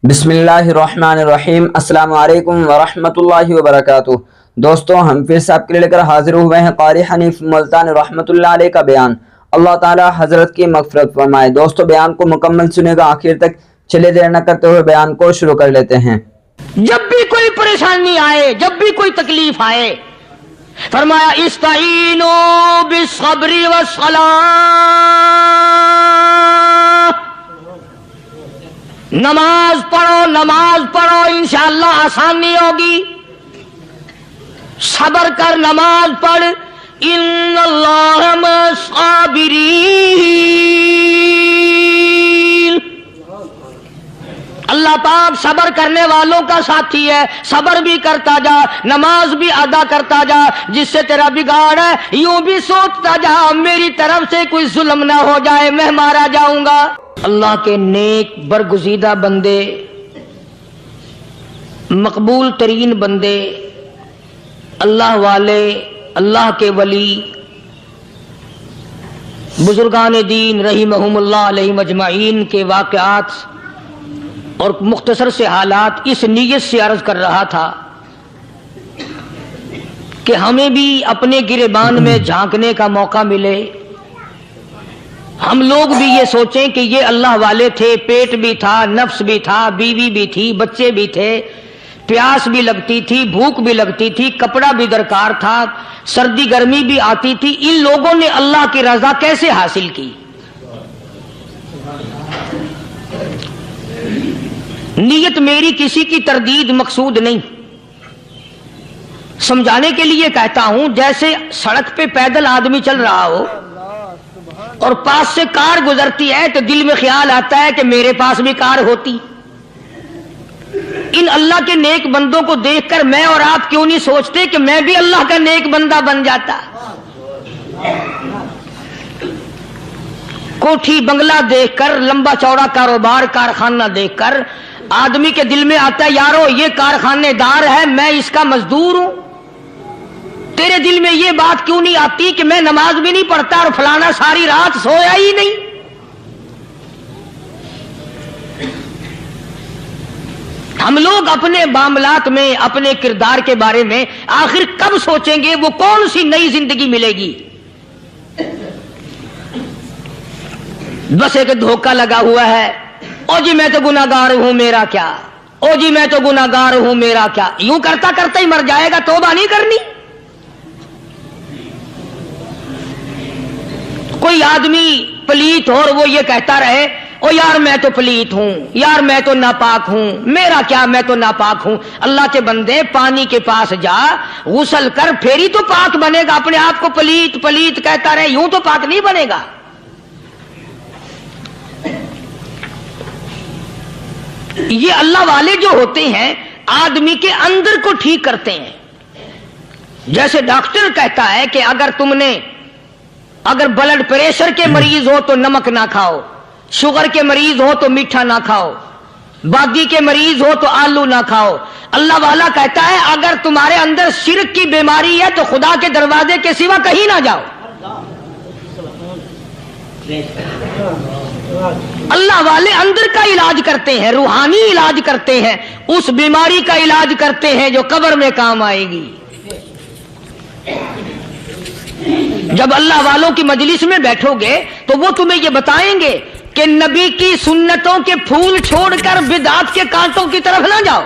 بسم اللہ الرحمن الرحیم۔ السلام علیکم ورحمۃ اللہ وبرکاتہ۔ دوستوں، ہم پھر سے آپ کے لے کر حاضر ہوئے ہیں قاری حنیف ملتانی رحمۃ اللہ علیہ کا بیان۔ اللہ تعالی حضرت کی مغفرت فرمائے۔ دوستوں، بیان کو مکمل سنے گا، آخر تک چلے دیر نہ کرتے ہوئے بیان کو شروع کر لیتے ہیں۔ جب بھی کوئی پریشانی آئے، جب بھی کوئی تکلیف آئے، فرمایا استعینوا بالصبر والصلاۃ، نماز پڑھو انشاءاللہ آسانی ہوگی۔ صبر کر، نماز پڑھ، ان اللہ مع الصابرین، اللہ پاک صبر کرنے والوں کا ساتھی ہے۔ صبر بھی کرتا جا، نماز بھی ادا کرتا جا، جس سے تیرا بگاڑ ہے یوں بھی سوچتا جا میری طرف سے کوئی ظلم نہ ہو جائے، میں مارا جاؤں گا۔ اللہ کے نیک برگزیدہ بندے، مقبول ترین بندے، اللہ والے، اللہ کے ولی، بزرگان دین رحمہم اللہ علیہم اجمعین کے واقعات اور مختصر سے حالات اس نیت سے عرض کر رہا تھا کہ ہمیں بھی اپنے گریبان میں جھانکنے کا موقع ملے، ہم لوگ بھی یہ سوچیں کہ یہ اللہ والے تھے، پیٹ بھی تھا، نفس بھی تھا، بیوی بھی تھی، بچے بھی تھے، پیاس بھی لگتی تھی، بھوک بھی لگتی تھی، کپڑا بھی درکار تھا، سردی گرمی بھی آتی تھی، ان لوگوں نے اللہ کی رضا کیسے حاصل کی؟ نیت میری کسی کی تردید مقصود نہیں، سمجھانے کے لیے کہتا ہوں، جیسے سڑک پہ پیدل آدمی چل رہا ہو اور پاس سے کار گزرتی ہے تو دل میں خیال آتا ہے کہ میرے پاس بھی کار ہوتی۔ ان اللہ کے نیک بندوں کو دیکھ کر میں اور آپ کیوں نہیں سوچتے کہ میں بھی اللہ کا نیک بندہ بن جاتا؟ کوٹھی بنگلہ دیکھ کر، لمبا چوڑا کاروبار کارخانہ دیکھ کر آدمی کے دل میں آتا ہے یارو یہ کارخانے دار ہے، میں اس کا مزدور ہوں۔ تیرے دل میں یہ بات کیوں نہیں آتی کہ میں نماز بھی نہیں پڑھتا اور فلانا ساری رات سویا ہی نہیں؟ ہم لوگ اپنے معاملات میں، اپنے کردار کے بارے میں آخر کب سوچیں گے وہ کون سی نئی زندگی ملے گی؟ بس ایک دھوکہ لگا ہوا ہے، او جی میں تو گناہگار ہوں میرا کیا، او جی میں تو گناہگار ہوں میرا کیا، یوں کرتا کرتا ہی مر جائے گا، توبہ نہیں کرنی۔ کوئی آدمی پلیت ہو اور وہ یہ کہتا رہے او یار میں تو پلیت ہوں، یار میں تو ناپاک ہوں، میرا کیا، میں تو ناپاک ہوں۔ اللہ کے بندے پانی کے پاس جا، غسل کر، پھر ہی تو پاک بنے گا۔ اپنے آپ کو پلیت پلیت کہتا رہے یوں تو پاک نہیں بنے گا۔ یہ اللہ والے جو ہوتے ہیں آدمی کے اندر کو ٹھیک کرتے ہیں۔ جیسے ڈاکٹر کہتا ہے کہ اگر بلڈ پریشر کے مریض ہو تو نمک نہ کھاؤ، شوگر کے مریض ہو تو میٹھا نہ کھاؤ، باقی کے مریض ہو تو آلو نہ کھاؤ۔ اللہ والا کہتا ہے اگر تمہارے اندر شرک کی بیماری ہے تو خدا کے دروازے کے سوا کہیں نہ جاؤ۔ اللہ والے اندر کا علاج کرتے ہیں، روحانی علاج کرتے ہیں، اس بیماری کا علاج کرتے ہیں جو قبر میں کام آئے گی۔ جب اللہ والوں کی مجلس میں بیٹھو گے تو وہ تمہیں یہ بتائیں گے کہ نبی کی سنتوں کے پھول چھوڑ کر بدعت کے کانٹوں کی طرف نہ جاؤ۔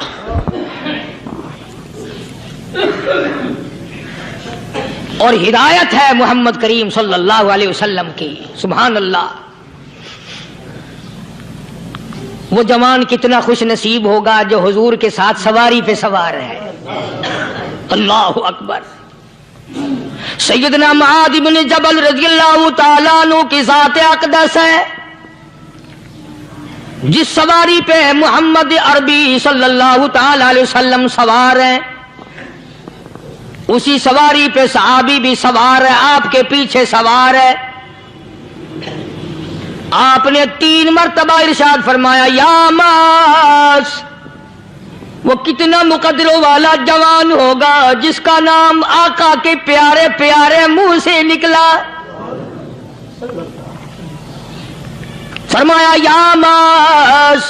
اور ہدایت ہے محمد کریم صلی اللہ علیہ وسلم کی، سبحان اللہ۔ وہ جوان کتنا خوش نصیب ہوگا جو حضور کے ساتھ سواری پہ سوار ہے۔ اللہ اکبر۔ سیدنا معاذ بن جبل رضی اللہ تعالیٰ عنہ کی ذات اقدس ہے، جس سواری پہ محمد عربی صلی اللہ تعالیٰ علیہ وسلم سوار ہیں، اسی سواری پہ صحابی بھی سوار ہے، آپ کے پیچھے سوار ہے۔ آپ نے 3 مرتبہ ارشاد فرمایا یا معاذ، وہ کتنا مقدروں والا جوان ہوگا جس کا نام آقا کے پیارے پیارے منہ سے نکلا۔ فرمایا یا معاذ،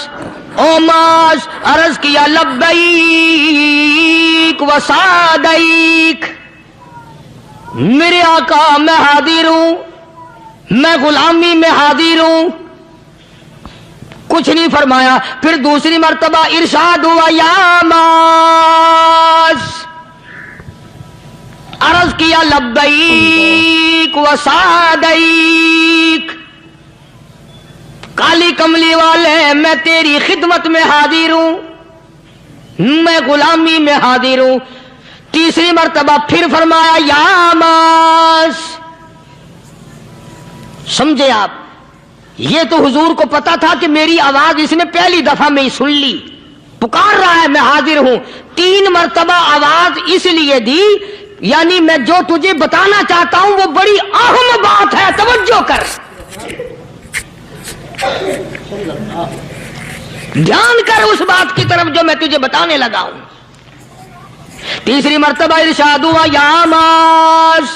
اوماس عرض کیا لبیک و سعدیک، میرے آقا میں حاضر ہوں، میں غلامی میں حاضر ہوں. کچھ نہیں فرمایا. پھر دوسری مرتبہ ارشاد ہوا یا ماس، عرض کیا لبیک و سعدیک، کالی کملی والے میں تیری خدمت میں حاضر ہوں، میں غلامی میں حاضر ہوں. تیسری مرتبہ پھر فرمایا یا ماس. سمجھے آپ؟ یہ تو حضور کو پتا تھا کہ میری آواز اس نے پہلی دفعہ میں ہی سن لی، پکار رہا ہے میں حاضر ہوں. 3 مرتبہ آواز اس لیے دی، یعنی میں جو تجھے بتانا چاہتا ہوں وہ بڑی اہم بات ہے، توجہ کر، دھیان کر اس بات کی طرف جو میں تجھے بتانے لگا ہوں. تیسری مرتبہ ارشاد ہوا یا ماس،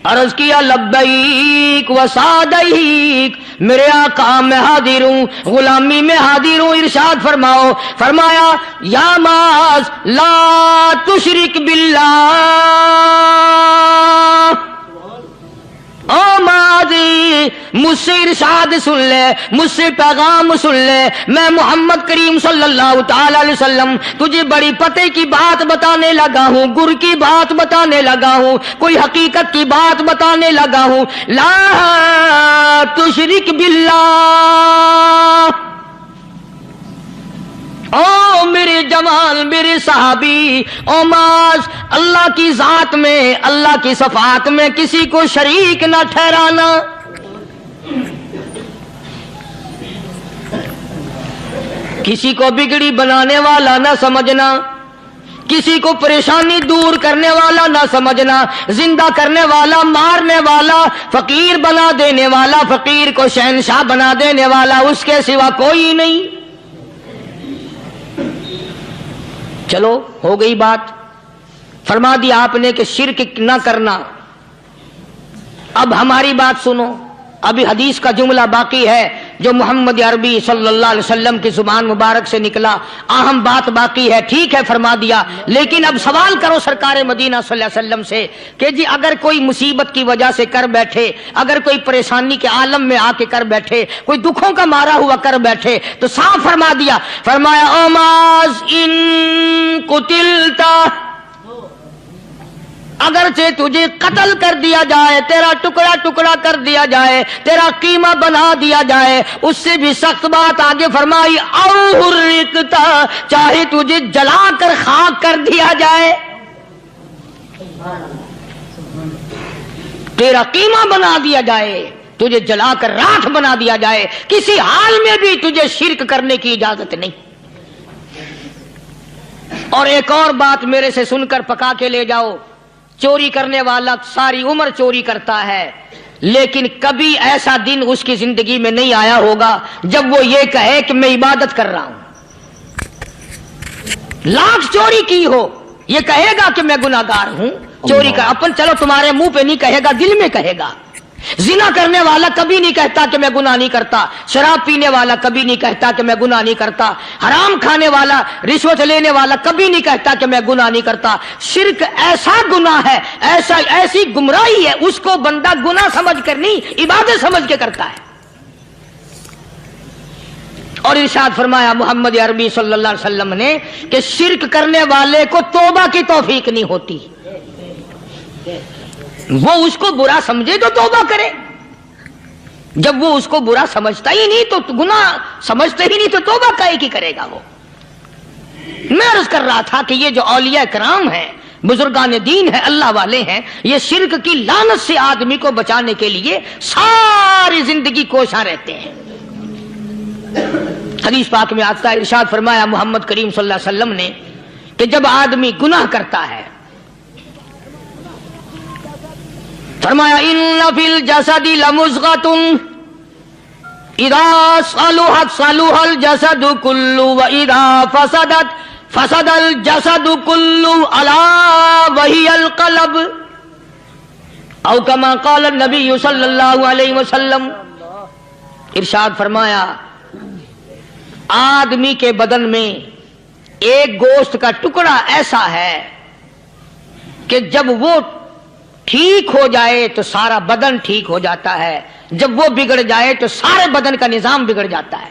عرض کیا لبیک و سعدیک، میرے آقا میں حاضر ہوں، غلامی میں حاضر ہوں. ارشاد فرماؤ. فرمایا یا ماس لا تشرک باللہ. او ماضی مجھ سے ارشاد سن لے، مجھ سے پیغام سن لے، میں محمد کریم صلی اللہ تعالی علیہ وسلم تجھے بڑی پتے کی بات بتانے لگا ہوں، گر کی بات بتانے لگا ہوں، کوئی حقیقت کی بات بتانے لگا ہوں. لا تشرک باللہ. او میرے جمال، میرے صحابی، او ماس، اللہ کی ذات میں، اللہ کی صفات میں کسی کو شریک نہ ٹھہرانا. کسی کو بگڑی بنانے والا نہ سمجھنا، کسی کو پریشانی دور کرنے والا نہ سمجھنا، زندہ کرنے والا، مارنے والا، فقیر بنا دینے والا، فقیر کو شہنشاہ بنا دینے والا اس کے سوا کوئی نہیں. چلو ہو گئی بات، فرما دیا آپ نے کہ شرک نہ کرنا. اب ہماری بات سنو، ابھی حدیث کا جملہ باقی ہے جو محمد عربی صلی اللہ علیہ وسلم کی زبان مبارک سے نکلا، اہم بات باقی ہے. ٹھیک ہے فرما دیا، لیکن اب سوال کرو سرکار مدینہ صلی اللہ علیہ وسلم سے کہ جی اگر کوئی مصیبت کی وجہ سے کر بیٹھے، اگر کوئی پریشانی کے عالم میں آ کے کر بیٹھے، کوئی دکھوں کا مارا ہوا کر بیٹھے، تو صاف فرما دیا. فرمایا او ماز ان قتلتا، اگرچہ تجھے قتل کر دیا جائے، تیرا ٹکڑا ٹکڑا کر دیا جائے، تیرا قیمہ بنا دیا جائے، اس سے بھی سخت بات آگے فرمائی او حرقتا، چاہے تجھے جلا کر خاک کر دیا جائے، تیرا قیمہ بنا دیا جائے، تجھے جلا کر راکھ بنا دیا جائے، کسی حال میں بھی تجھے شرک کرنے کی اجازت نہیں. اور ایک اور بات میرے سے سن کر پکا کے لے جاؤ. چوری کرنے والا ساری عمر چوری کرتا ہے، لیکن کبھی ایسا دن اس کی زندگی میں نہیں آیا ہوگا جب وہ یہ کہے کہ میں عبادت کر رہا ہوں. لاکھ چوری کی ہو یہ کہے گا کہ میں گناہگار ہوں، چوری کر اپن چلو تمہارے منہ پہ نہیں کہے گا، دل میں کہے گا. زنا کرنے والا کبھی نہیں کہتا کہ میں گناہ نہیں کرتا، شراب پینے والا کبھی نہیں کہتا کہ میں گناہ نہیں کرتا، حرام کھانے والا، رشوت لینے والا کبھی نہیں کہتا کہ میں گناہ نہیں کرتا. شرک ایسا گناہ ہے، ایسی گمراہی ہے، اس کو بندہ گناہ سمجھ کر نہیں عبادت سمجھ کے کرتا ہے. اور ارشاد فرمایا محمد عربی صلی اللہ علیہ وسلم نے کہ شرک کرنے والے کو توبہ کی توفیق نہیں ہوتی. وہ اس کو برا سمجھے تو توبہ کرے، جب وہ اس کو برا سمجھتا ہی نہیں تو گناہ سمجھتے ہی نہیں تو توبہ کائے کی کرے گا وہ. میں عرض کر رہا تھا کہ یہ جو اولیاء کرام ہیں، بزرگان دین ہیں، اللہ والے ہیں، یہ شرک کی لعنت سے آدمی کو بچانے کے لیے ساری زندگی کوشاں رہتے ہیں. حدیث پاک میں آتا ہے، ارشاد فرمایا محمد کریم صلی اللہ علیہ وسلم نے کہ جب آدمی گناہ کرتا ہے، فرمایا ان فی الجسد لمضغۃ اذا صلحت صلح الجسد كله واذا فسدت فسد الجسد كله الا وهي القلب او كما قال النبي صلی اللہ علیہ وسلم. ارشاد فرمایا آدمی کے بدن میں ایک گوشت کا ٹکڑا ایسا ہے کہ جب وہ ٹھیک ہو جائے تو سارا بدن ٹھیک ہو جاتا ہے، جب وہ بگڑ جائے تو سارے بدن کا نظام بگڑ جاتا ہے۔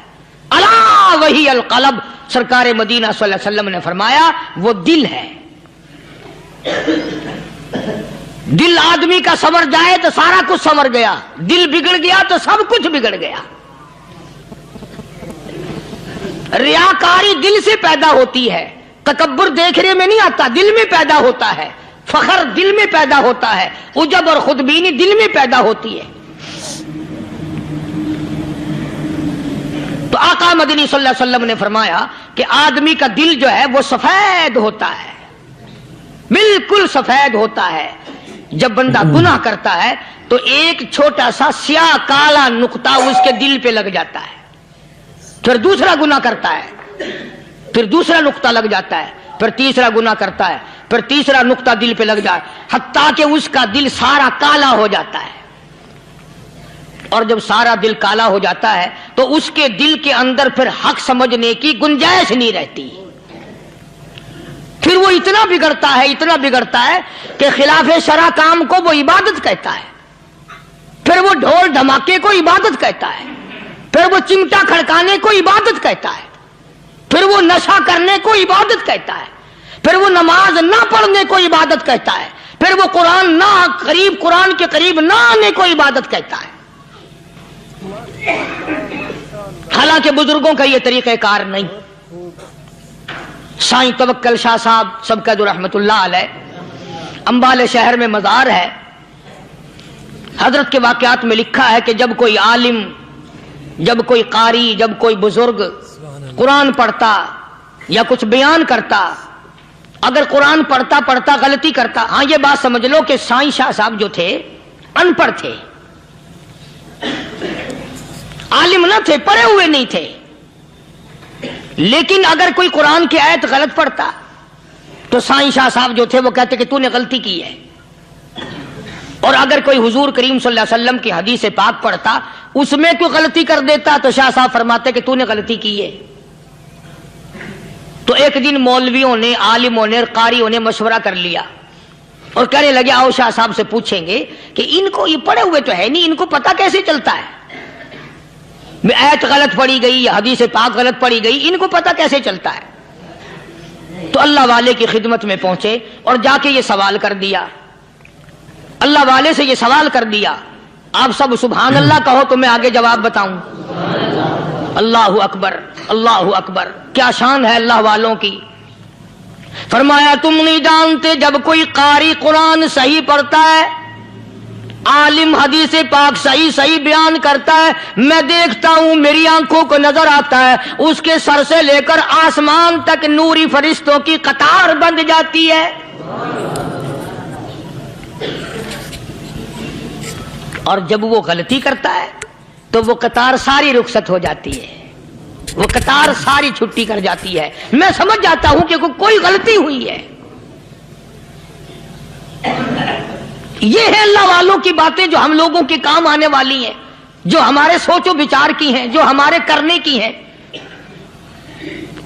الا وہی القلب، سرکار مدینہ صلی اللہ علیہ وسلم نے فرمایا وہ دل ہے۔ دل آدمی کا سنور جائے تو سارا کچھ سنور گیا، دل بگڑ گیا تو سب کچھ بگڑ گیا۔ ریاکاری دل سے پیدا ہوتی ہے، تکبر دیکھنے میں نہیں آتا، دل میں پیدا ہوتا ہے، فخر دل میں پیدا ہوتا ہے، عجب اور خودبینی دل میں پیدا ہوتی ہے۔ تو آقا مدنی صلی اللہ علیہ وسلم نے فرمایا کہ آدمی کا دل جو ہے وہ سفید ہوتا ہے، بالکل سفید ہوتا ہے۔ جب بندہ گناہ کرتا ہے تو ایک چھوٹا سا سیاہ کالا نقطہ اس کے دل پہ لگ جاتا ہے، پھر دوسرا گناہ کرتا ہے، پھر دوسرا نقطہ لگ جاتا ہے، پھر تیسرا گناہ کرتا ہے، پھر تیسرا نقطہ دل پہ لگ جائے، حتیٰ کہ اس کا دل سارا کالا ہو جاتا ہے۔ اور جب سارا دل کالا ہو جاتا ہے تو اس کے دل کے اندر پھر حق سمجھنے کی گنجائش نہیں رہتی، پھر وہ اتنا بگڑتا ہے کہ خلاف شرع کام کو وہ عبادت کہتا ہے، پھر وہ ڈھول دھماکے کو عبادت کہتا ہے، پھر وہ چمٹا کھڑکانے کو عبادت کہتا ہے، پھر وہ نشہ کرنے کو عبادت کہتا ہے، پھر وہ نماز نہ پڑھنے کو عبادت کہتا ہے، پھر وہ قرآن کے قریب نہ آنے کو عبادت کہتا ہے۔ حالانکہ بزرگوں کا یہ طریقہ کار نہیں۔ سائیں توکل شاہ صاحب سبکت رحمت اللہ علیہ، امبالے شہر میں مزار ہے، حضرت کے واقعات میں لکھا ہے کہ جب کوئی عالم، جب کوئی قاری، جب کوئی بزرگ قرآن پڑھتا یا کچھ بیان کرتا، اگر قرآن پڑھتا غلطی کرتا، ہاں یہ بات سمجھ لو کہ سائیں شاہ صاحب جو تھے ان پڑھ تھے، عالم نہ تھے، پڑھے ہوئے نہیں تھے، لیکن اگر کوئی قرآن کی آیت غلط پڑھتا تو سائیں شاہ صاحب جو تھے وہ کہتے کہ تو نے غلطی کی ہے، اور اگر کوئی حضور کریم صلی اللہ علیہ وسلم کی حدیث پاک پڑھتا اس میں کوئی غلطی کر دیتا تو شاہ صاحب فرماتے کہ تو نے غلطی کی ہے۔ تو ایک دن مولویوں نے، عالموں نے، قاریوں نے مشورہ کر لیا اور کہنے لگے آؤ شاہ صاحب سے پوچھیں گے کہ ان کو یہ پڑھے ہوئے تو ہے نہیں، ان کو پتہ کیسے چلتا ہے، آیت غلط پڑھی گئی یا حدیث پاک غلط پڑھی گئی، ان کو پتہ کیسے چلتا ہے؟ تو اللہ والے کی خدمت میں پہنچے اور جا کے یہ سوال کر دیا، اللہ والے سے یہ سوال کر دیا۔ آپ سب سبحان اللہ کہو تو میں آگے جواب بتاؤں۔ اللہ اکبر، اللہ اکبر، کیا شان ہے اللہ والوں کی۔ فرمایا تم نہیں جانتے جب کوئی قاری قرآن صحیح پڑھتا ہے، عالم حدیث پاک صحیح بیان کرتا ہے، میں دیکھتا ہوں، میری آنکھوں کو نظر آتا ہے، اس کے سر سے لے کر آسمان تک نوری فرشتوں کی قطار بند جاتی ہے، اور جب وہ غلطی کرتا ہے تو وہ قطار ساری رخصت ہو جاتی ہے، وہ قطار ساری چھٹی کر جاتی ہے، میں سمجھ جاتا ہوں کہ کوئی غلطی ہوئی ہے۔ یہ ہے اللہ والوں کی باتیں جو ہم لوگوں کے کام آنے والی ہیں، جو ہمارے سوچ و بچار کی ہیں، جو ہمارے کرنے کی ہیں،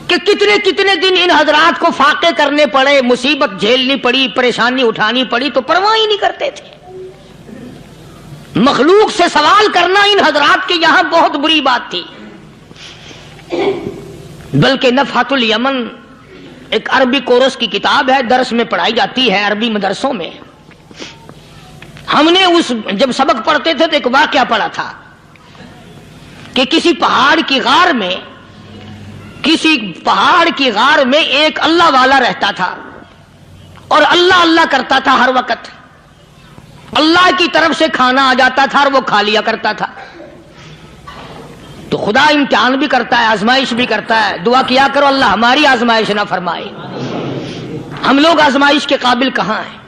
کہ کتنے کتنے دن ان حضرات کو فاقے کرنے پڑے، مصیبت جھیلنی پڑی، پریشانی اٹھانی پڑی، تو پرواہ ہی نہیں کرتے تھے۔ مخلوق سے سوال کرنا ان حضرات کے یہاں بہت بری بات تھی۔ بلکہ نفحۃ الیمن ایک عربی کورس کی کتاب ہے، درس میں پڑھائی جاتی ہے عربی مدرسوں میں۔ ہم نے جب سبق پڑھتے تھے تو ایک واقعہ پڑھا تھا کہ کسی پہاڑ کی غار میں ایک اللہ والا رہتا تھا اور اللہ اللہ کرتا تھا، ہر وقت اللہ کی طرف سے کھانا آ جاتا تھا اور وہ کھا لیا کرتا تھا۔ تو خدا امتحان بھی کرتا ہے، آزمائش بھی کرتا ہے، دعا کیا کرو اللہ ہماری آزمائش نہ فرمائے، ہم لوگ آزمائش کے قابل کہاں ہیں۔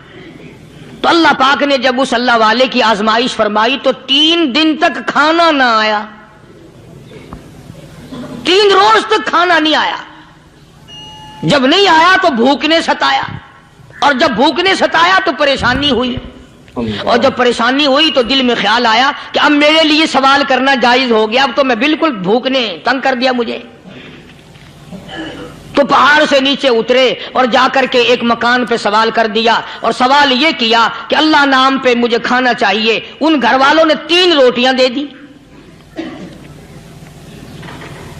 تو اللہ پاک نے جب اس اللہ والے کی آزمائش فرمائی تو 3 دن تک کھانا نہ آیا، 3 روز تک کھانا نہیں آیا۔ جب نہیں آیا تو بھوک نے ستایا، اور جب بھوک نے ستایا تو پریشانی ہوئی، اور جب پریشانی ہوئی تو دل میں خیال آیا کہ اب میرے لیے سوال کرنا جائز ہو گیا، اب تو میں بالکل بھوک نے تنگ کر دیا مجھے۔ تو پہاڑ سے نیچے اترے اور جا کر کے ایک مکان پہ سوال کر دیا اور سوال یہ کیا کہ اللہ نام پہ مجھے کھانا چاہیے. ان گھر والوں نے 3 روٹیاں دے دی.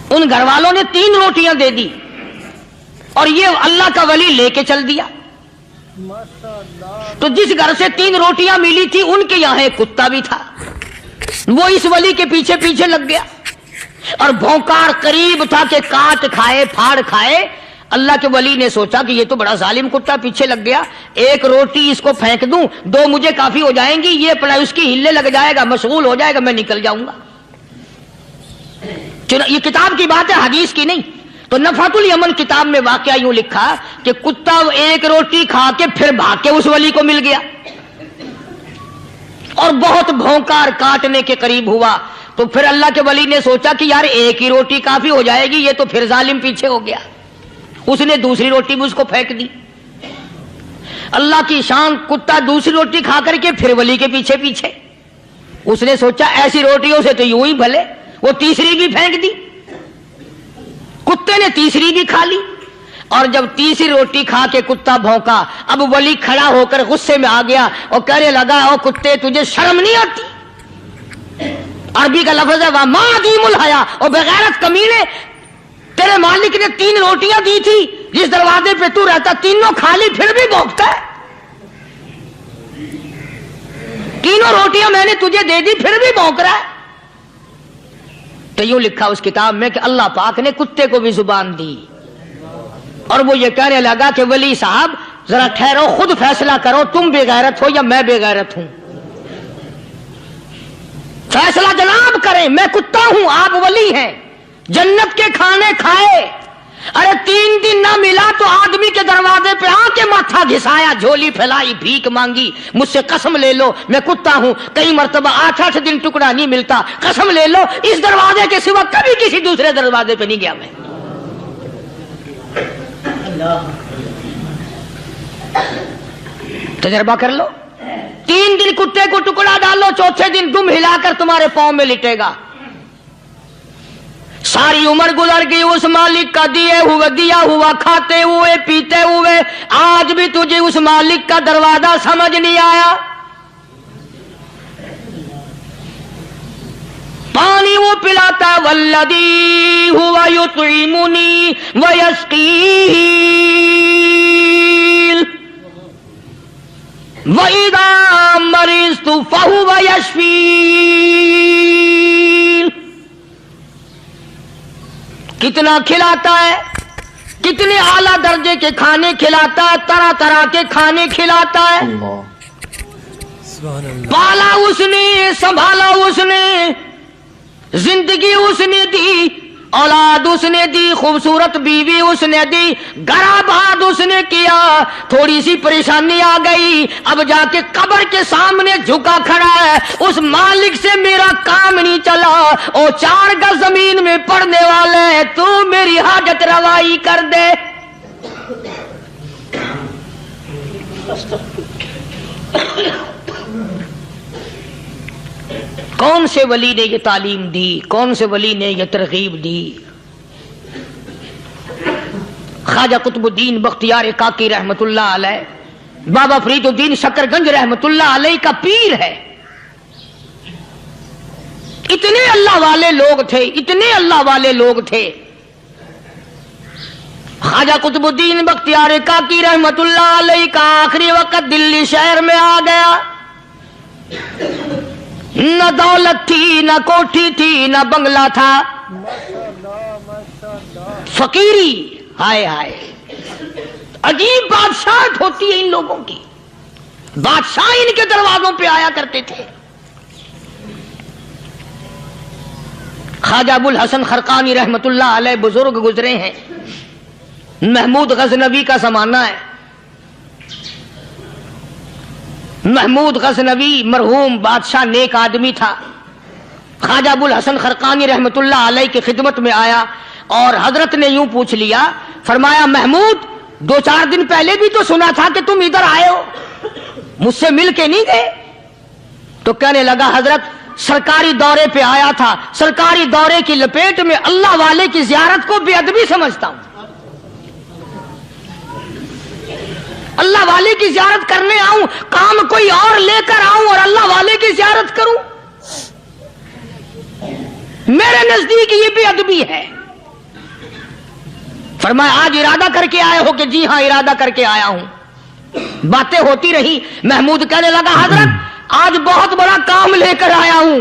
ان گھر والوں نے 3 روٹیاں دے دی اور یہ اللہ کا ولی لے کے چل دیا. تو جس گھر سے 3 روٹیاں ملی تھی ان کے یہاں ایک کتا بھی تھا. وہ اس ولی کے پیچھے پیچھے لگ گیا اور بھونکار قریب تھا کہ کاٹ کھائے پھاڑ کھائے. اللہ کے ولی نے سوچا کہ یہ تو بڑا ظالم کتا پیچھے لگ گیا, 1 روٹی اس کو پھینک دوں, 2 مجھے کافی ہو جائیں گی, یہ اپنا اس کی ہلے لگ جائے گا, مشغول ہو جائے گا, میں نکل جاؤں گا. یہ کتاب کی بات ہے, حدیث کی نہیں. تو نفحۃ الیمن کتاب میں واقعہ یوں لکھا کہ کتا 1 روٹی کھا کے پھر بھاگ کے اس ولی کو مل گیا اور بہت بھونکار کاٹنے کے قریب ہوا. تو پھر اللہ کے ولی نے سوچا کہ یار 1 ہی روٹی کافی ہو جائے گی, یہ تو پھر ظالم پیچھے ہو گیا. اس نے دوسری روٹی بھی اس کو پھینک دی. اللہ کی شان, کتا دوسری روٹی کھا کر کے پھر ولی کے پیچھے پیچھے. اس نے سوچا ایسی روٹیوں سے تو یوں ہی بھلے, وہ تیسری بھی پھینک دی. کتے نے تیسری بھی کھا لی اور جب تیسری روٹی کھا کے کتا بھونکا, اب ولی کھڑا ہو کر غصے میں آ گیا اور کہنے لگا, او کتے تجھے شرم نہیں آتی؟ عربی کا لفظ ہے وَمَا عَدِيمُ الْحَيَا, اور بغیرت کمینے, تیرے مالک نے 3 روٹیاں دی تھی, جس دروازے پہ تو رہتا تینوں کھا لی, پھر بھی بھونکتا ہے. 3 روٹیاں میں نے تجھے دے دی, پھر بھی بھونک رہا ہے. تو یوں لکھا اس کتاب میں کہ اللہ پاک نے کتے کو بھی زبان دی اور وہ یہ کہنے لگا کہ ولی صاحب ذرا ٹھہرو, خود فیصلہ کرو, تم بے غیرت ہو یا میں بے غیرت ہوں. فیصلہ جناب کریں, میں کتا ہوں, آپ ولی ہیں, جنت کے کھانے کھائے, ارے 3 دن نہ ملا تو آدمی کے دروازے پہ آ کے ماتھا گھسایا, جھولی پھیلائی, بھیک مانگی, مجھ سے قسم لے لو میں کتا ہوں, کئی مرتبہ 8 دن ٹکڑا نہیں ملتا, قسم لے لو اس دروازے کے سوا کبھی کسی دوسرے دروازے پہ نہیں گیا میں. تجربہ کر لو, 3 دن کتے کو ٹکڑا ڈالو, 4تھے دن دم ہلا کر تمہارے پاؤں میں لٹے گا. ساری عمر گزر گئی اس مالک کا دیا ہوا کھاتے ہوئے پیتے ہوئے, آج بھی تجھے اس مالک کا دروازہ سمجھ نہیں آیا. پانی وہ پلاتا, والذی ہوا یطعمنی ویسقین, وَإِذَا مَرِضْتُ فَهُوَ يَشْفِينِ. کتنا کھلاتا ہے, کتنے اعلیٰ درجے کے کھانے کھلاتا ہے, طرح طرح کے کھانے کھلاتا ہے. پالا اس نے, سنبھالا اس نے, زندگی اس نے دی, اولاد اس نے دی, خوبصورت بیوی اس نے دی, گھر آباد اس نے کیا. تھوڑی سی پریشانی آ گئی, اب جا کے قبر کے سامنے جھکا کھڑا ہے, اس مالک سے میرا کام نہیں چلا, او 4 گز زمین میں پڑنے والے, تو میری حاجت روائی کر دے. کون سے ولی نے یہ تعلیم دی, کون سے ولی نے یہ ترغیب دی؟ خواجہ قطب الدین بختیار کاکی رحمت اللہ علیہ, بابا فرید الدین شکر گنج رحمت اللہ علیہ کا پیر ہے. اتنے اللہ والے لوگ تھے, اتنے اللہ والے لوگ تھے. خواجہ قطب الدین بختیار کاکی رحمت اللہ علیہ کا آخری وقت دلی شہر میں آ گیا. نہ دولت تھی, نہ کوٹھی تھی, نہ بنگلہ تھا, فقیری. ہائے ہائے, عجیب بادشاہت ہوتی ہے ان لوگوں کی. بادشاہ ان کے دروازوں پہ آیا کرتے تھے. خواجہ ابو الحسن خرقانی رحمت اللہ علیہ بزرگ گزرے ہیں. محمود غزنوی کا زمانہ ہے. محمود غزنوی مرحوم بادشاہ نیک آدمی تھا. خواجہ ابو الحسن خرقانی رحمت اللہ علیہ کی خدمت میں آیا اور حضرت نے یوں پوچھ لیا, فرمایا محمود 2-4 دن پہلے بھی تو سنا تھا کہ تم ادھر آئے ہو, مجھ سے مل کے نہیں گئے؟ تو کہنے لگا حضرت سرکاری دورے پہ آیا تھا, سرکاری دورے کی لپیٹ میں اللہ والے کی زیارت کو بے ادبی سمجھتا ہوں. والے کی زیارت کرنے آؤں، کام کوئی اور لے کر آؤں اور اللہ والے کی زیارت کروں؟ میرے نزدیک یہ بے ادبی ہے۔ فرمایا آج ارادہ کر کے آئے ہو؟ کہ جی ہاں ارادہ کر کے آیا ہوں۔ باتیں ہوتی رہی، محمود کہنے لگا حضرت آج بہت بڑا کام لے کر آیا ہوں،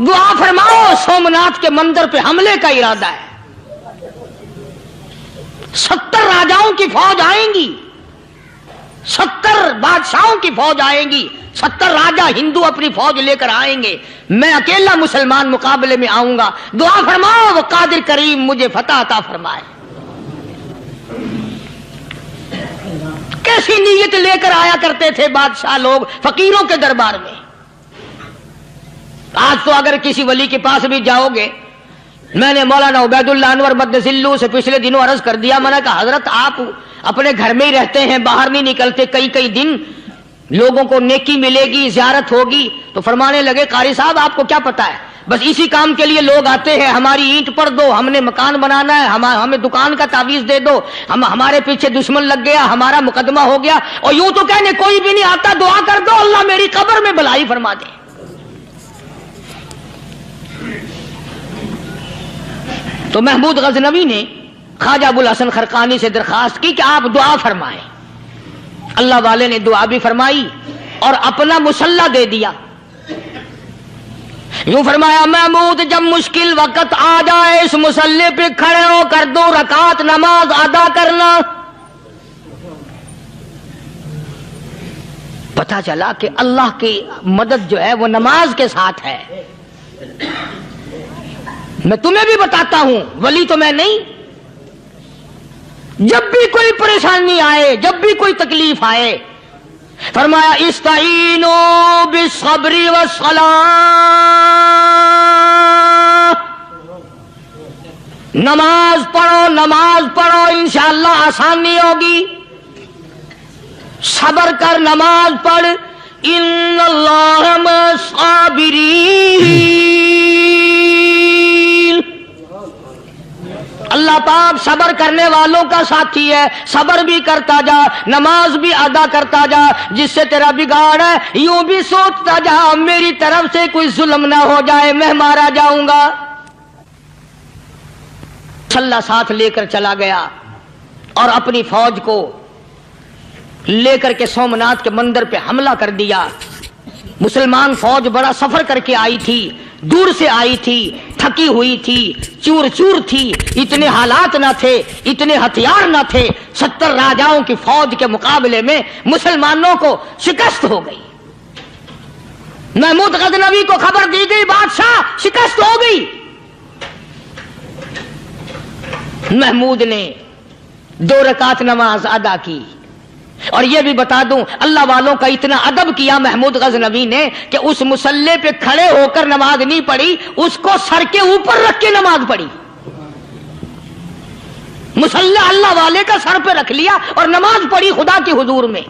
دعا فرماؤ۔ سومناتھ کے مندر پہ حملے کا ارادہ ہے، 70 راجاؤں کی فوج آئیں گی، 70 بادشاہوں کی فوج آئیں گی، 70 راجا ہندو اپنی فوج لے کر آئیں گے، میں اکیلا مسلمان مقابلے میں آؤں گا، دعا فرماؤ وہ قادر کریم مجھے فتح عطا فرمائے۔ کیسی نیت لے کر آیا کرتے تھے بادشاہ لوگ فقیروں کے دربار میں۔ آج تو اگر کسی ولی کے پاس بھی جاؤ گے، میں نے مولانا عبید اللہ انور مدثلو سے پچھلے دنوں عرض کر دیا، میں نے کہا حضرت آپ اپنے گھر میں ہی رہتے ہیں، باہر نہیں نکلتے، کئی دن لوگوں کو نیکی ملے گی، زیارت ہوگی، تو فرمانے لگے قاری صاحب آپ کو کیا پتا ہے، بس اسی کام کے لیے لوگ آتے ہیں، ہماری اینٹ پر دو، ہم نے مکان بنانا ہے، ہمیں دکان کا تعویذ دے دو، ہمارے پیچھے دشمن لگ گیا، ہمارا مقدمہ ہو گیا، اور یوں تو کہنے کوئی بھی نہیں آتا، دعا کر دو اللہ میری قبر میں بھلائی فرما دے۔ تو محمود غزنوی نے خواجہ ابوالحسن خرقانی سے درخواست کی کہ آپ دعا فرمائیں۔ اللہ والے نے دعا بھی فرمائی اور اپنا مسلح دے دیا۔ یوں فرمایا محمود جب مشکل وقت آ جائے اس مسلح پہ کھڑے ہو کر 2 رکعت نماز ادا کرنا۔ پتا چلا کہ اللہ کی مدد جو ہے وہ نماز کے ساتھ ہے۔ میں تمہیں بھی بتاتا ہوں، ولی تو میں نہیں، جب بھی کوئی پریشانی آئے، جب بھی کوئی تکلیف آئے، فرمایا استعینوا بالصبر والصلاۃ، نماز پڑھو انشاءاللہ آسانی ہوگی، صبر کر نماز پڑھ، ان اللہ مع الصابرین، اللہ پاک صبر کرنے والوں کا ساتھی ہے، صبر بھی کرتا جا، نماز بھی ادا کرتا جا، جس سے تیرا بگاڑ ہے یوں بھی سوچتا جا میری طرف سے کوئی ظلم نہ ہو جائے، میں مارا جاؤں گا۔ مسلح ساتھ لے کر چلا گیا اور اپنی فوج کو لے کر کے سومناتھ کے مندر پہ حملہ کر دیا۔ مسلمان فوج بڑا سفر کر کے آئی تھی، دور سے آئی تھی، تھکی ہوئی تھی، چور چور تھی، اتنے حالات نہ تھے، اتنے ہتھیار نہ تھے، 70 راجاؤں کی فوج کے مقابلے میں مسلمانوں کو شکست ہو گئی۔ محمود غزنوی کو خبر دی گئی بادشاہ شکست ہو گئی۔ محمود نے 2 رکعت نماز ادا کی، اور یہ بھی بتا دوں اللہ والوں کا اتنا ادب کیا محمود غزنوی نے کہ اس مسلح پہ کھڑے ہو کر نماز نہیں پڑھی، اس کو سر کے اوپر رکھ کے نماز پڑھی۔ مسلح اللہ والے کا سر پہ رکھ لیا اور نماز پڑھی خدا کے حضور میں،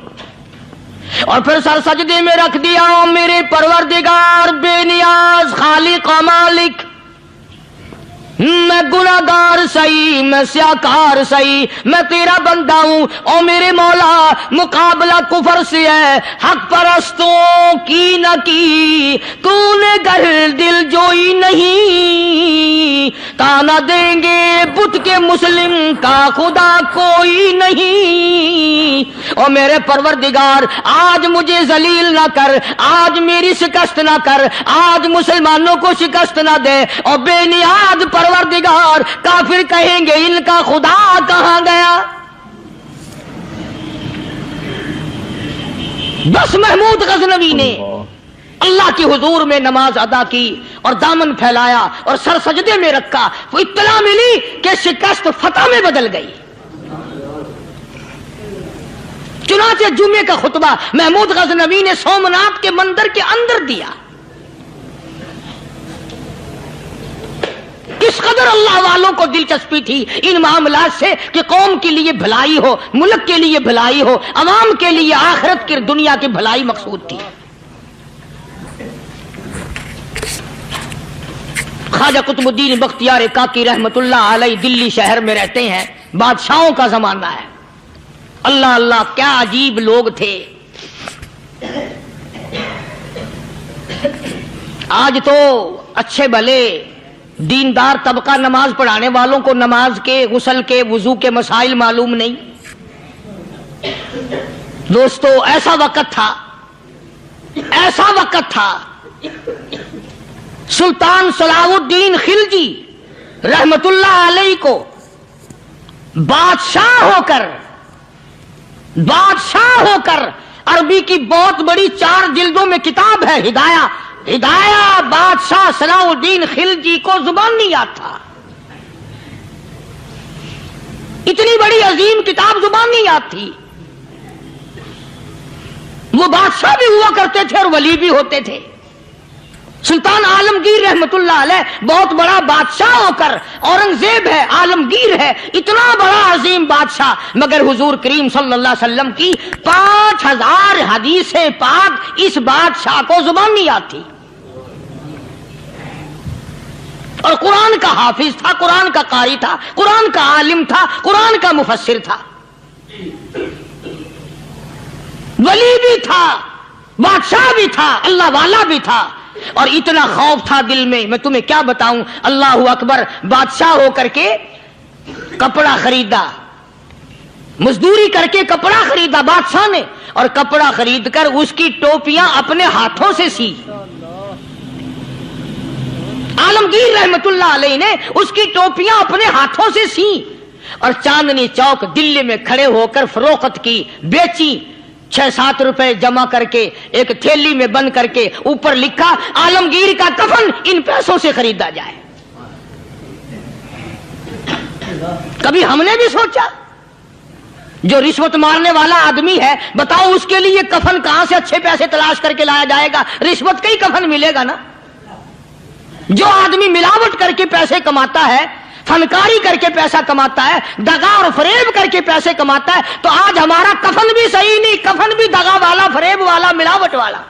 اور پھر سر سجدے میں رکھ دیا۔ میرے پروردگار بے نیاز خالق و مالک، میں گناہگار سہی، میں سیاکار سہی، میں تیرا بندہ ہوں، او میرے مولا مقابلہ کفر سے ہے، حق پرستوں کی نہ کی تو نے گر دل جوئی نہیں، تانا دیں گے بت کے مسلم کا خدا کوئی نہیں، او میرے پروردگار آج مجھے ذلیل نہ کر، آج میری شکست نہ کر، آج مسلمانوں کو شکست نہ دے، اور بے نیاز پروردگار کافر کہیں گے ان کا خدا کہاں گیا۔ بس محمود غزنوی نے اللہ کے حضور میں نماز ادا کی اور دامن پھیلایا اور سر سجدے میں رکھا، وہ اطلاع ملی کہ شکست فتح میں بدل گئی۔ چنانچہ جمعے کا خطبہ محمود غزنوی نے سومناتھ کے مندر کے اندر دیا۔ کس قدر اللہ والوں کو دلچسپی تھی ان معاملات سے کہ قوم کے لیے بھلائی ہو، ملک کے لیے بھلائی ہو، عوام کے لیے آخرت کی دنیا کی بھلائی مقصود تھی۔ خواجہ قطب الدین بختیار کاکی رحمت اللہ علیہ دلی شہر میں رہتے ہیں، بادشاہوں کا زمانہ ہے، اللہ اللہ کیا عجیب لوگ تھے. آج تو اچھے بھلے دیندار طبقہ نماز پڑھانے والوں کو نماز کے، غسل کے، وضو کے مسائل معلوم نہیں. دوستو ایسا وقت تھا، ایسا وقت تھا، سلطان صلاح الدین خلجی رحمت اللہ علیہ کو بادشاہ ہو کر عربی کی بہت بڑی 4 جلدوں میں کتاب ہے ہدایہ بادشاہ صلاح الدین خلجی کو زبان نہیں یاد تھا. اتنی بڑی عظیم کتاب زبان نہیں یاد تھی. وہ بادشاہ بھی ہوا کرتے تھے اور ولی بھی ہوتے تھے. سلطان عالمگیر رحمت اللہ علیہ بہت بڑا بادشاہ ہو کر، اورنگزیب ہے، عالمگیر ہے، اتنا بڑا عظیم بادشاہ، مگر حضور کریم صلی اللہ علیہ وسلم کی 5000 حدیث پاک اس بادشاہ کو زبان نہیں آتی. اور قرآن کا حافظ تھا، قرآن کا قاری تھا، قرآن کا عالم تھا، قرآن کا مفسر تھا، ولی بھی تھا، بادشاہ بھی تھا، اللہ والا بھی تھا. اور اتنا خوف تھا دل میں تمہیں کیا بتاؤں. اللہ اکبر. بادشاہ ہو کر کے کپڑا خریدا، مزدوری کر کے کپڑا خریدا بادشاہ نے، اور کپڑا خرید کر اس کی ٹوپیاں اپنے ہاتھوں سے سی. عالمگیر رحمت اللہ علیہ نے اس کی ٹوپیاں اپنے ہاتھوں سے سی اور چاندنی چوک دلی میں کھڑے ہو کر فروخت کی، بیچی. 6-7 روپے جمع کر کے ایک تھیلی میں بند کر کے اوپر لکھا عالمگیر کا کفن ان پیسوں سے خریدا جائے. کبھی ہم نے بھی سوچا جو رشوت مارنے والا آدمی ہے، بتاؤ اس کے لیے کفن کہاں سے اچھے پیسے تلاش کر کے لایا جائے گا؟ رشوت کا ہی کفن ملے گا نا. جو آدمی ملاوٹ کر کے پیسے کماتا ہے، فنکاری کر کے پیسہ کماتا ہے، دغا اور فریب کر کے پیسے کماتا ہے، تو آج ہمارا کفن بھی صحیح نہیں، کفن بھی دغا والا، فریب والا، ملاوٹ والا.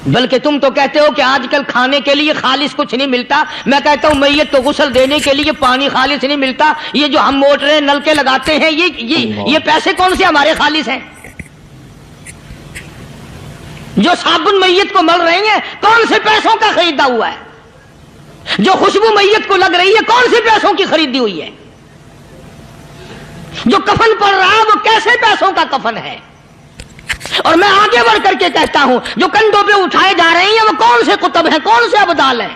بلکہ تم تو کہتے ہو کہ آج کل کھانے کے لیے خالص کچھ نہیں ملتا. میں کہتا ہوں میت کو غسل دینے کے لیے پانی خالص نہیں ملتا. یہ جو ہم موٹریں نل کے لگاتے ہیں، یہ پیسے کون سے ہمارے خالص ہیں؟ جو صابن میت کو مل رہی ہیں کون سے پیسوں کا خریدا ہوا ہے؟ جو خوشبو میت کو لگ رہی ہے کون سے پیسوں کی خریدی ہوئی ہے؟ جو کفن پڑ رہا ہے وہ کیسے پیسوں کا کفن ہے؟ اور میں آگے بڑھ کر کے کہتا ہوں جو کندھوں پہ اٹھائے جا رہے ہیں وہ کون سے کتب ہیں، کون سے ابدال ہیں؟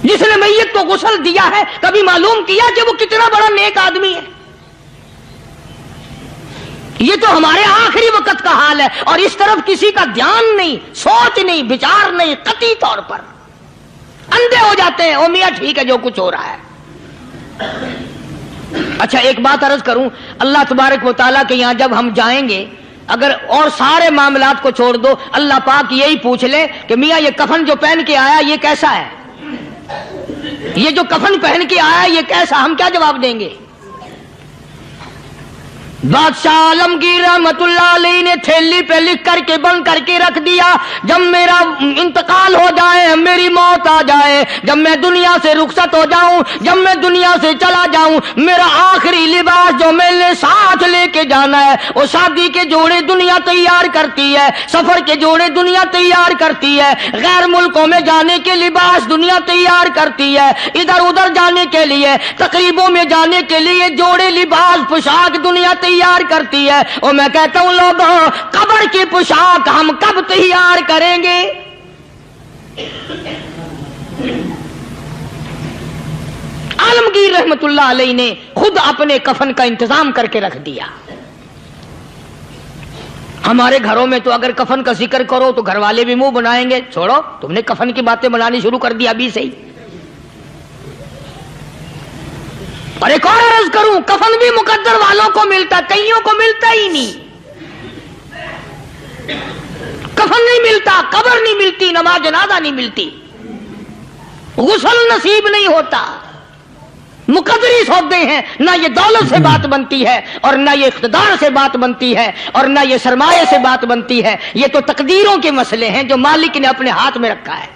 جس نے میت کو غسل دیا ہے کبھی معلوم کیا کہ وہ کتنا بڑا نیک آدمی ہے؟ یہ تو ہمارے آخری وقت کا حال ہے، اور اس طرف کسی کا دھیان نہیں، سوچ نہیں، بچار نہیں. قطعی طور پر اندھے ہو جاتے ہیں. او میاں ٹھیک ہے جو کچھ ہو رہا ہے. اچھا ایک بات عرض کروں، اللہ تبارک و تعالیٰ کے یہاں جب ہم جائیں گے، اگر اور سارے معاملات کو چھوڑ دو، اللہ پاک یہی پوچھ لے کہ میاں یہ کفن جو پہن کے آیا یہ کیسا ہے؟ یہ جو کفن پہن کے آیا یہ کیسا؟ ہم کیا جواب دیں گے؟ بادشاہ عالمگیر رحمت اللہ علیہ نے تھیلی پہ لکھ کر کے بند کر کے رکھ دیا، جب میرا انتقال ہو جائے، میری موت آ جائے، جب میں دنیا سے رخصت ہو جاؤں، جب میں دنیا سے چلا جاؤں، میرا آخری لباس جو میں نے ساتھ لے کے جانا ہے وہ شادی کے جوڑے دنیا تیار کرتی ہے، سفر کے جوڑے دنیا تیار کرتی ہے، غیر ملکوں میں جانے کے لباس دنیا تیار کرتی ہے، ادھر ادھر جانے کے لیے، تقریبوں میں جانے کے لیے جوڑے لباس پوشاک دنیا تیار کرتی ہے. اور میں کہتا ہوں لوگوں، قبر کی پوشاک ہم کب تیار کریں گے؟ عالمگیر رحمت اللہ علیہ نے خود اپنے کفن کا انتظام کر کے رکھ دیا. ہمارے گھروں میں تو اگر کفن کا ذکر کرو تو گھر والے بھی منہ بنائیں گے، چھوڑو تم نے کفن کی باتیں بنانی شروع کر دی ابھی سے ہی. اور ایک اور عرض کروں، کفن بھی مقدر والوں کو ملتا، کئیوں کو ملتا ہی نہیں. کفن نہیں ملتا، قبر نہیں ملتی، نماز جنازہ نہیں ملتی، غسل نصیب نہیں ہوتا. مقدری سودے ہیں، نہ یہ دولت سے بات بنتی ہے اور نہ یہ اقتدار سے بات بنتی ہے اور نہ یہ سرمایہ سے بات بنتی ہے. یہ تو تقدیروں کے مسئلے ہیں جو مالک نے اپنے ہاتھ میں رکھا ہے.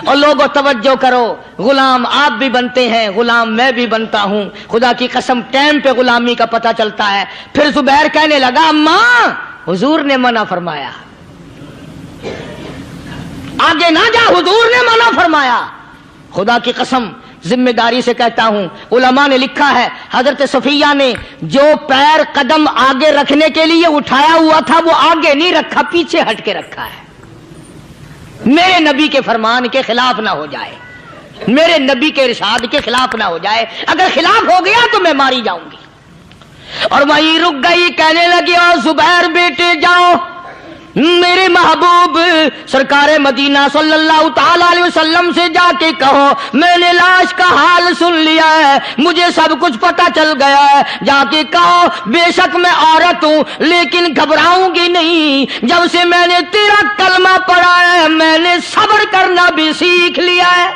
اور لوگوں توجہ کرو، غلام آپ بھی بنتے ہیں، غلام میں بھی بنتا ہوں، خدا کی قسم ٹائم پہ غلامی کا پتہ چلتا ہے۔ پھر زبیر کہنے لگا اماں حضور نے منع فرمایا، آگے نہ جا، حضور نے منع فرمایا۔ خدا کی قسم ذمہ داری سے کہتا ہوں، علماء نے لکھا ہے حضرت صفیہ نے جو پیر قدم آگے رکھنے کے لیے اٹھایا ہوا تھا وہ آگے نہیں رکھا، پیچھے ہٹ کے رکھا ہے، میرے نبی کے فرمان کے خلاف نہ ہو جائے، میرے نبی کے ارشاد کے خلاف نہ ہو جائے، اگر خلاف ہو گیا تو میں ماری جاؤں گی۔ اور وہیں رک گئی، کہنے لگی او زبیر بیٹے جاؤ، میرے محبوب سرکار مدینہ صلی اللہ تعالی علیہ وسلم سے جا کے کہو میں نے لاش کا حال سن لیا ہے، مجھے سب کچھ پتہ چل گیا ہے، جا کے کہو بے شک میں عورت ہوں لیکن گھبراؤں گی نہیں، جب سے میں نے تیرا کلمہ پڑھا ہے میں نے صبر کرنا بھی سیکھ لیا ہے۔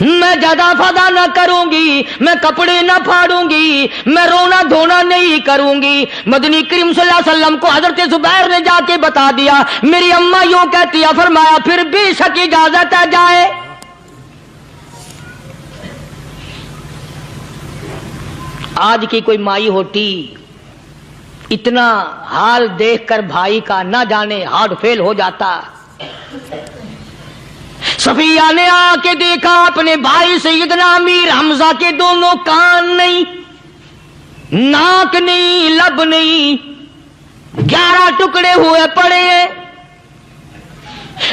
میں جدا فدا نہ کروں گی، میں کپڑے نہ پھاڑوں گی، میں رونا دھونا نہیں کروں گی۔ مدنی کریم صلی اللہ علیہ وسلم کو حضرت زبیر نے جا کے بتا دیا، میری اماں یوں کہتی ہے، فرمایا پھر بے شک اجازت ہے جائے۔ آج کی کوئی مائی ہوتی اتنا حال دیکھ کر بھائی کا نہ جانے ہارٹ فیل ہو جاتا۔ صفیہ نے آ کے دیکھا اپنے بھائی سیدنا امیر حمزہ کے دونوں کان نہیں، ناک نہیں، لب نہیں، 11 ٹکڑے ہوئے پڑے ہیں،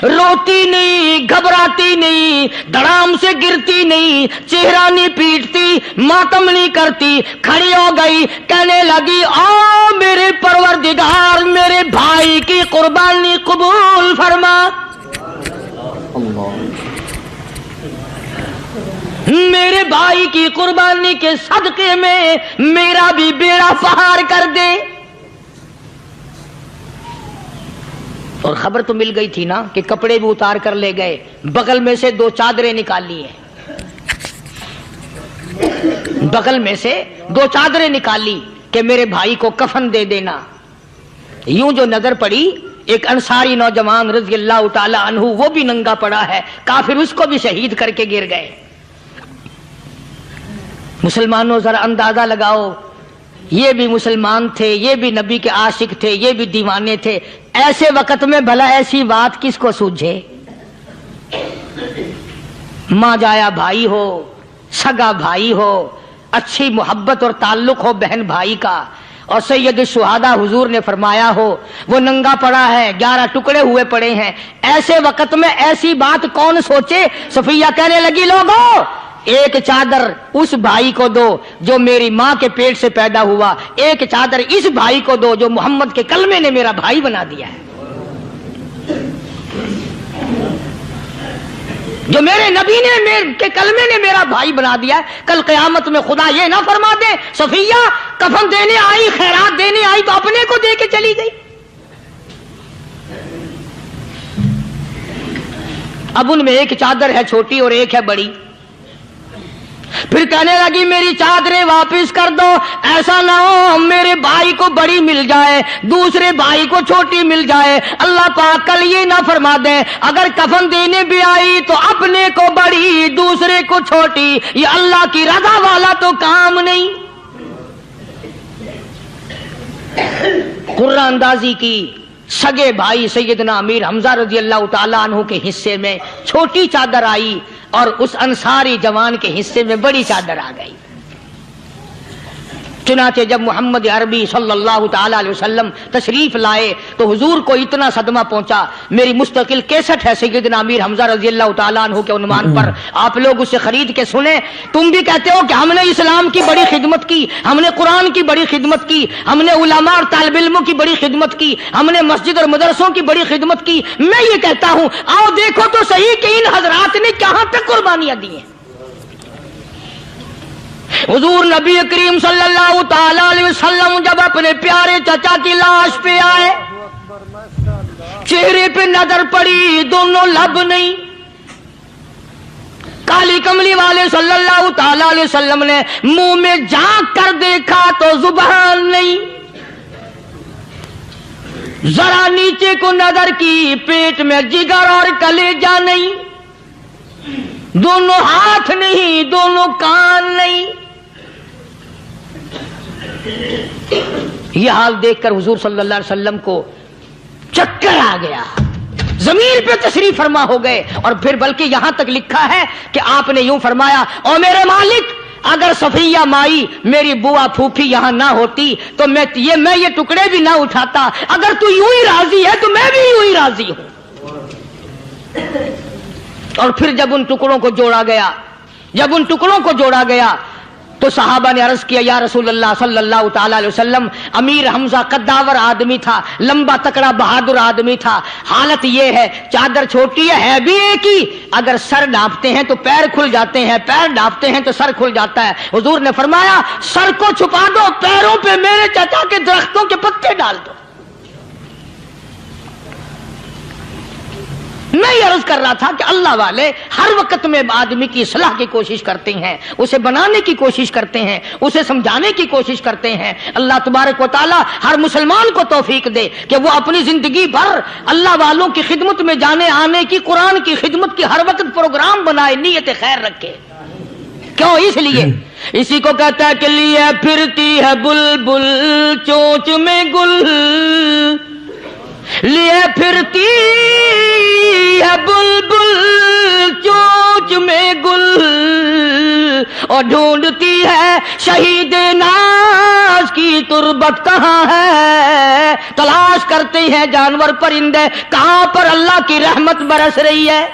روتی نہیں، گھبراتی نہیں، دھڑام سے گرتی نہیں، چہرہ نہیں پیٹتی، ماتم نہیں کرتی، کھڑی ہو گئی، کہنے لگی او میرے پروردگار میرے بھائی کی قربانی قبول فرما، میرے بھائی کی قربانی کے صدقے میں میرا بھی بیڑا پار کر دے۔ اور خبر تو مل گئی تھی نا کہ کپڑے بھی اتار کر لے گئے، بغل میں سے 2 چادریں نکالی ہیں، بغل میں سے 2 چادریں نکالی کہ میرے بھائی کو کفن دے دینا۔ یوں جو نظر پڑی ایک انصاری نوجوان رضی اللہ تعالی عنہ، وہ بھی ننگا پڑا ہے، کافر اس کو بھی شہید کر کے گر گئے۔ مسلمانوں ذرا اندازہ لگاؤ، یہ بھی مسلمان تھے، یہ بھی نبی کے عاشق تھے، یہ بھی دیوانے تھے، ایسے وقت میں بھلا ایسی بات کس کو سوجھے؟ ماں جایا بھائی ہو، سگا بھائی ہو، اچھی محبت اور تعلق ہو بہن بھائی کا، اور سید الشہداء حضور نے فرمایا ہو وہ ننگا پڑا ہے، 11 ٹکڑے ہوئے پڑے ہیں، ایسے وقت میں ایسی بات کون سوچے؟ صفیہ کہنے لگی لوگوں ایک چادر اس بھائی کو دو جو میری ماں کے پیٹ سے پیدا ہوا، ایک چادر اس بھائی کو دو جو محمد کے کلمے نے میرا بھائی بنا دیا ہے، جو میرے نبی نے میرے کے کلمے نے میرا بھائی بنا دیا ہے۔ کل قیامت میں خدا یہ نہ فرما دے صفیہ کفن دینے آئی، خیرات دینے آئی تو اپنے کو دے کے چلی گئی۔ اب ان میں ایک چادر ہے چھوٹی اور ایک ہے بڑی، پھر کہنے لگی میری چادریں واپس کر دو، ایسا نہ ہو میرے بھائی کو بڑی مل جائے دوسرے بھائی کو چھوٹی مل جائے، اللہ پاک کل یہ نہ فرما دے اگر کفن دینے بھی آئی تو اپنے کو بڑی دوسرے کو چھوٹی، یہ اللہ کی رضا والا تو کام نہیں۔ قرہ اندازی کی، سگے بھائی سیدنا امیر حمزہ رضی اللہ تعالیٰ عنہ کے حصے میں چھوٹی چادر آئی اور اس انصاری جوان کے حصے میں بڑی چادر آ گئی۔ چنانچہ جب محمد عربی صلی اللہ تعالی علیہ وسلم تشریف لائے تو حضور کو اتنا صدمہ پہنچا، میری مستقل کیسٹ ہے سیدنا امیر حمزہ رضی اللہ تعالیٰ عنہ کے عنوان پر، آپ لوگ اسے خرید کے سنیں۔ تم بھی کہتے ہو کہ ہم نے اسلام کی بڑی خدمت کی، ہم نے قرآن کی بڑی خدمت کی، ہم نے علماء اور طالب علموں کی بڑی خدمت کی، ہم نے مسجد اور مدرسوں کی بڑی خدمت کی، میں یہ کہتا ہوں آؤ دیکھو تو صحیح کہ ان حضرات نے کہاں تک قربانیاں دی ہیں۔ حضور نبی کریم صلی اللہ تعالی علیہ وسلم جب اپنے پیارے چچا کی لاش پہ آئے، چہرے پہ نظر پڑی دونوں لب نہیں، کالی کملی والے صلی اللہ تعالی علیہ وسلم نے منہ میں جھانک کر دیکھا تو زبان نہیں، ذرا نیچے کو نظر کی، پیٹ میں جگر اور کلیجہ نہیں، دونوں ہاتھ نہیں، دونوں کان نہیں۔ یہ حال دیکھ کر حضور صلی اللہ علیہ وسلم کو چکر آ گیا، زمین پہ تشریف فرما ہو گئے، اور پھر بلکہ یہاں تک لکھا ہے کہ آپ نے یوں فرمایا، او میرے مالک، اگر صفیہ مائی میری بوا پھوپھی یہاں نہ ہوتی تو میں یہ ٹکڑے بھی نہ اٹھاتا، اگر تو یوں ہی راضی ہے تو میں بھی یوں ہی راضی ہوں۔ اور پھر جب ان ٹکڑوں کو جوڑا گیا تو صحابہ نے عرض کیا، یا رسول اللہ صلی اللہ تعالی علیہ وسلم، امیر حمزہ قداور آدمی تھا، لمبا تکڑا بہادر آدمی تھا، حالت یہ ہے چادر چھوٹی ہے بھی ایک ہی، اگر سر ڈھانپتے ہیں تو پیر کھل جاتے ہیں، پیر ڈھانپتے ہیں تو سر کھل جاتا ہے۔ حضور نے فرمایا، سر کو چھپا دو، پیروں پہ میرے چچا کے درختوں کے پتے ڈال دو۔ میں یہ عرض کر رہا تھا کہ اللہ والے ہر وقت میں آدمی کی اصلاح کی کوشش کرتے ہیں، اسے بنانے کی کوشش کرتے ہیں، اسے سمجھانے کی کوشش کرتے ہیں۔ اللہ تبارک و تعالی ہر مسلمان کو توفیق دے کہ وہ اپنی زندگی بھر اللہ والوں کی خدمت میں جانے آنے کی، قرآن کی خدمت کی ہر وقت پروگرام بنائے، نیت خیر رکھے۔ کیوں؟ اس لیے، اسی کو کہتا ہے کہ لیے پھرتی ہے بلبل چونچ میں گل، لیے پھرتی ہے بلبل چونچ میں گل، اور ڈھونڈتی ہے شہید ناز کی تربت کہاں ہے، تلاش کرتے ہیں جانور پرندے کہاں پر اللہ کی رحمت برس رہی ہے۔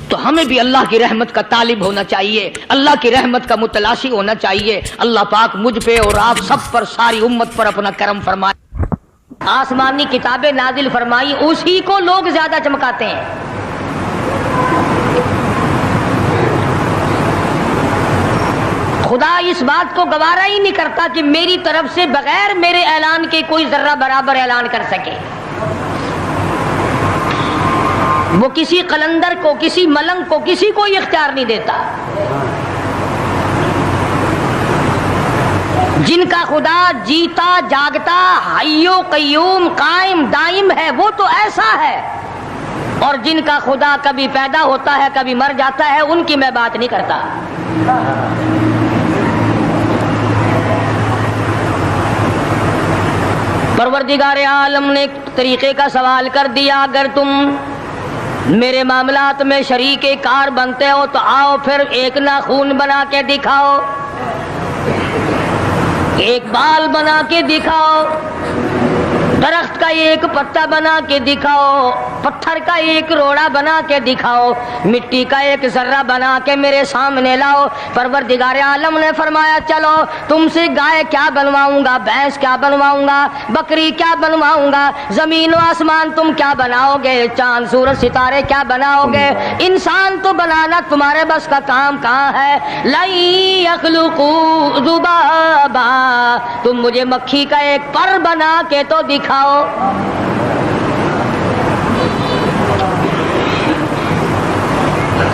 تو ہمیں بھی اللہ کی رحمت کا طالب ہونا چاہیے، اللہ کی رحمت کا متلاشی ہونا چاہیے۔ اللہ پاک مجھ پہ اور آپ سب پر، ساری امت پر اپنا کرم فرمائے۔ آسمانی کتابیں نازل فرمائی، اسی کو لوگ زیادہ چمکاتے ہیں۔ خدا اس بات کو گوارا ہی نہیں کرتا کہ میری طرف سے بغیر میرے اعلان کے کوئی ذرہ برابر اعلان کر سکے۔ وہ کسی قلندر کو، کسی ملنگ کو، کسی کو اختیار نہیں دیتا۔ جن کا خدا جیتا جاگتا حی و قیوم قائم دائم ہے، وہ تو ایسا ہے، اور جن کا خدا کبھی پیدا ہوتا ہے کبھی مر جاتا ہے، ان کی میں بات نہیں کرتا۔ پروردگار عالم نے طریقے کا سوال کر دیا، اگر تم میرے معاملات میں شریک کار بنتے ہو تو آؤ پھر ایک ناخون بنا کے دکھاؤ، ایک بال بنا کے دکھاؤ، درخت کا ایک پتا بنا کے دکھاؤ، پتھر کا ایک روڑا بنا کے دکھاؤ، مٹی کا ایک ذرہ بنا کے میرے سامنے لاؤ۔ پروردگار عالم نے فرمایا، چلو تم سے گائے کیا بنواؤں گا، بھینس کیا بنواؤں گا، بکری کیا بنواؤں گا، زمین و آسمان تم کیا بناؤ گے، چاند سورج ستارے کیا بناؤ گے، انسان تو بنانا تمہارے بس کا کام کہاں ہے۔ لَن يَخْلُقُوا ذُبَابًا، تم مجھے مکھی کا ایک پر بنا کے تو دکھاؤ۔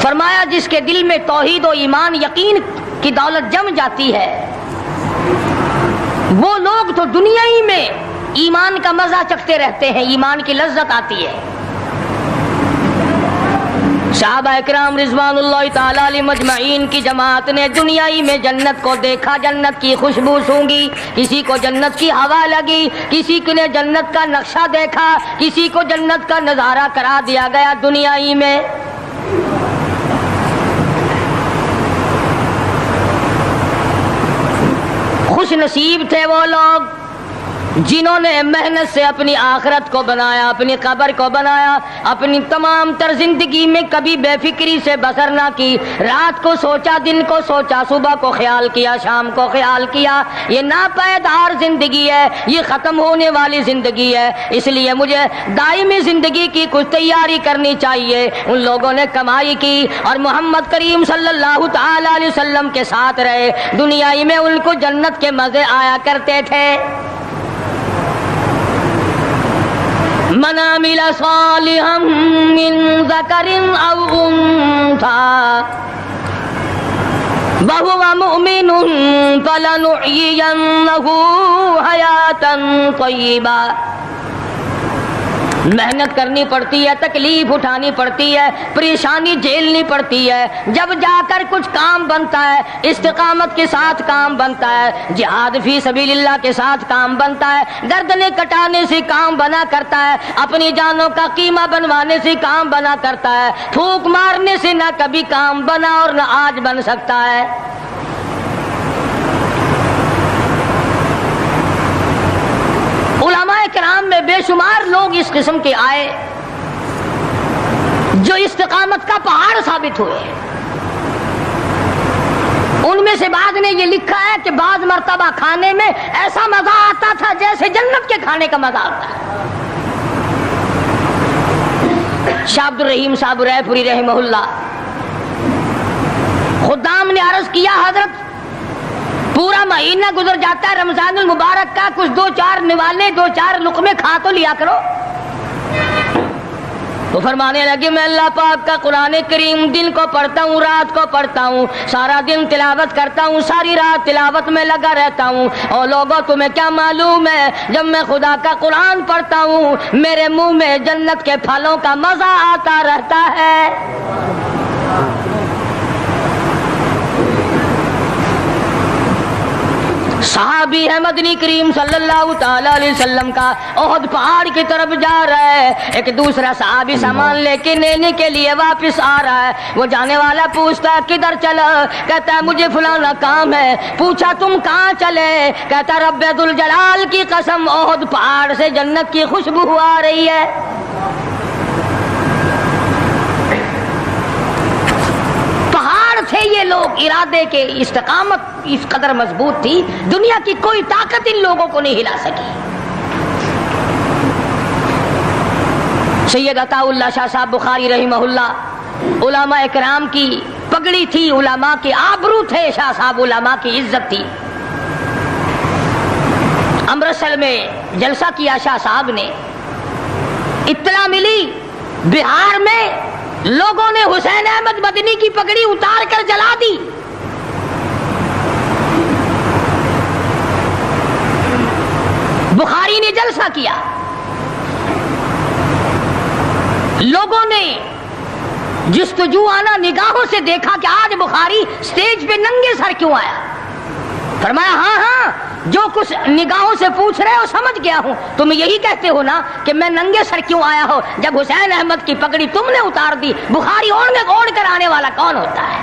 فرمایا، جس کے دل میں توحید و ایمان یقین کی دولت جم جاتی ہے، وہ لوگ تو دنیا ہی میں ایمان کا مزہ چکھتے رہتے ہیں، ایمان کی لذت آتی ہے۔ صحابہ اکرام رضوان اللہ تعالی علیہ مجمعین کی جماعت نے دنیا ہی میں جنت کو دیکھا، جنت کی خوشبو سونگھی، کسی کو جنت کی ہوا لگی، کسی نے جنت کا نقشہ دیکھا، کسی کو جنت کا نظارہ کرا دیا گیا دنیا ہی میں۔ خوش نصیب تھے وہ لوگ جنہوں نے محنت سے اپنی آخرت کو بنایا، اپنی قبر کو بنایا، اپنی تمام تر زندگی میں کبھی بے فکری سے بسر نہ کی، رات کو سوچا، دن کو سوچا، صبح کو خیال کیا، شام کو خیال کیا۔ یہ ناپائیدار زندگی ہے، یہ ختم ہونے والی زندگی ہے، اس لیے مجھے دائمی زندگی کی کچھ تیاری کرنی چاہیے۔ ان لوگوں نے کمائی کی اور محمد کریم صلی اللہ تعالی علیہ وسلم کے ساتھ رہے، دنیا ہی میں ان کو جنت کے مزے آیا کرتے تھے۔ من عمل صالحا من ذکر او انثی وَهُوَ مُؤْمِنٌ فَلَنُحْيِيَنَّهُ حَيَاةً طَيِّبَةً. محنت کرنی پڑتی ہے، تکلیف اٹھانی پڑتی ہے، پریشانی جھیلنی پڑتی ہے، جب جا کر کچھ کام بنتا ہے، استقامت کے ساتھ کام بنتا ہے، جہاد فی سبیل اللہ کے ساتھ کام بنتا ہے، گردنیں کٹانے سے کام بنا کرتا ہے، اپنی جانوں کا قیمہ بنوانے سے کام بنا کرتا ہے، پھونک مارنے سے نہ کبھی کام بنا اور نہ آج بن سکتا ہے. علماء کرام میں بے شمار لوگ اس قسم کے آئے جو استقامت کا پہاڑ ثابت ہوئے. ان میں سے بعض نے یہ لکھا ہے کہ بعض مرتبہ کھانے میں ایسا مزہ آتا تھا جیسے جنت کے کھانے کا مزہ آتا ہے. شاہ عبد الرحیم صاحب رائے پوری رحمہ اللہ خدام نے عرض کیا حضرت پورا مہینہ گزر جاتا ہے رمضان المبارک کا، کچھ دو چار نوالے دو چار لقمے کھا تو لیا کرو. تو فرمانے لگے میں اللہ پاک کا قرآن کریم دن کو پڑھتا ہوں، رات کو پڑھتا ہوں، سارا دن تلاوت کرتا ہوں، ساری رات تلاوت میں لگا رہتا ہوں. اور لوگوں تمہیں کیا معلوم ہے جب میں خدا کا قرآن پڑھتا ہوں میرے منہ میں جنت کے پھلوں کا مزہ آتا رہتا ہے. صحابی ہے مدنی کریم صلی اللہ تعالی علیہ وسلم کا، احد پہاڑ کی طرف جا رہا ہے. ایک دوسرا صحابی سامان لے کے لینے کے لیے واپس آ رہا ہے. وہ جانے والا پوچھتا کدھر چلا؟ کہتا ہے مجھے فلانا کام ہے. پوچھا تم کہاں چلے؟ کہتا رب ذوالجلال کی قسم احد پہاڑ سے جنت کی خوشبو آ رہی ہے. تھے یہ لوگ ارادے کے، استقامت اس قدر مضبوط تھی دنیا کی کوئی طاقت ان لوگوں کو نہیں ہلا سکی. سید عطا اللہ شاہ صاحب بخاری رحمہ اللہ علماء اکرام کی پگڑی تھی، علماء کے آبرو تھے شاہ صاحب، علماء کی عزت تھی. امرتسر میں جلسہ کیا شاہ صاحب نے، اطلاع ملی بہار میں لوگوں نے حسین احمد مدنی کی پگڑی اتار کر جلا دی. بخاری نے جلسہ کیا، لوگوں نے جستجو آنا نگاہوں سے دیکھا کہ آج بخاری سٹیج پہ ننگے سر کیوں آیا. فرمایا ہاں ہاں جو کچھ نگاہوں سے پوچھ رہے ہو سمجھ گیا ہوں. تم یہی کہتے ہو نا کہ میں ننگے سر کیوں آیا ہو؟ جب حسین احمد کی پگڑی تم نے اتار دی، بخاری اوڑھ کر آنے والا کون ہوتا ہے؟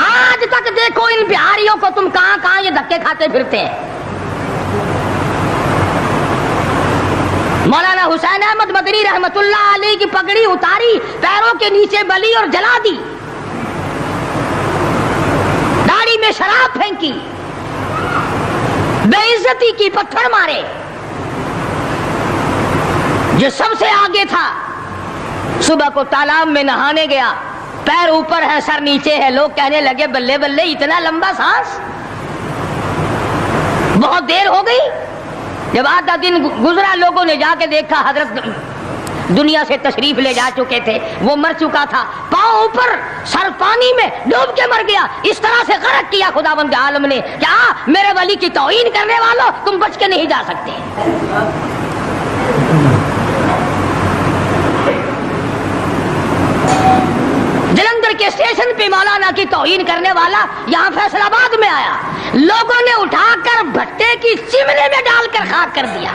آج تک دیکھو ان بہاریوں کو تم کہاں کہاں یہ دھکے کھاتے پھرتے ہیں. مولانا حسین احمد مدنی رحمت اللہ علیہ کی پگڑی اتاری، پیروں کے نیچے بلی اور جلا دی، داڑھی میں شراب پھینکی، بے عزتی کی، پتھر مارے. جو سب سے آگے تھا صبح کو تالاب میں نہانے گیا، پیر اوپر ہے سر نیچے ہے، لوگ کہنے لگے بلے بلے اتنا لمبا سانس. بہت دیر ہو گئی، جب آدھا دن گزرا لوگوں نے جا کے دیکھا حضرت دنیا سے تشریف لے جا چکے تھے، وہ مر چکا تھا، پاؤں اوپر سر پانی میں ڈوب کے مر گیا. اس طرح سے غرق کیا خداوند عالم نے کہ میرے ولی کی توہین کرنے والوں تم بچ کے نہیں جا سکتے. جلندھر کے اسٹیشن پہ مولانا کی توہین کرنے والا یہاں فیصل آباد میں آیا، لوگوں نے اٹھا کر بھٹے کی چمنے میں ڈال کر خاک کر دیا.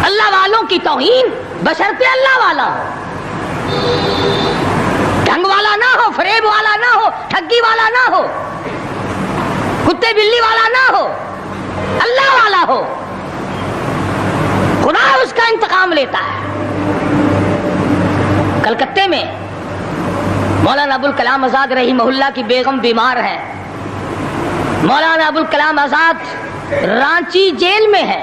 اللہ والوں کی توہین بشرطے اللہ والا ہو، ڈھنگ والا نہ ہو، فریب والا نہ ہو، ٹھگی والا نہ ہو، کتے بلی والا نہ ہو، اللہ والا ہو، خدا اس کا انتقام لیتا ہے. کلکتے میں مولانا ابوالکلام آزاد رحمہ اللہ کی بیگم بیمار ہے. مولانا ابوالکلام آزاد رانچی جیل میں ہے.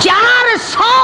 400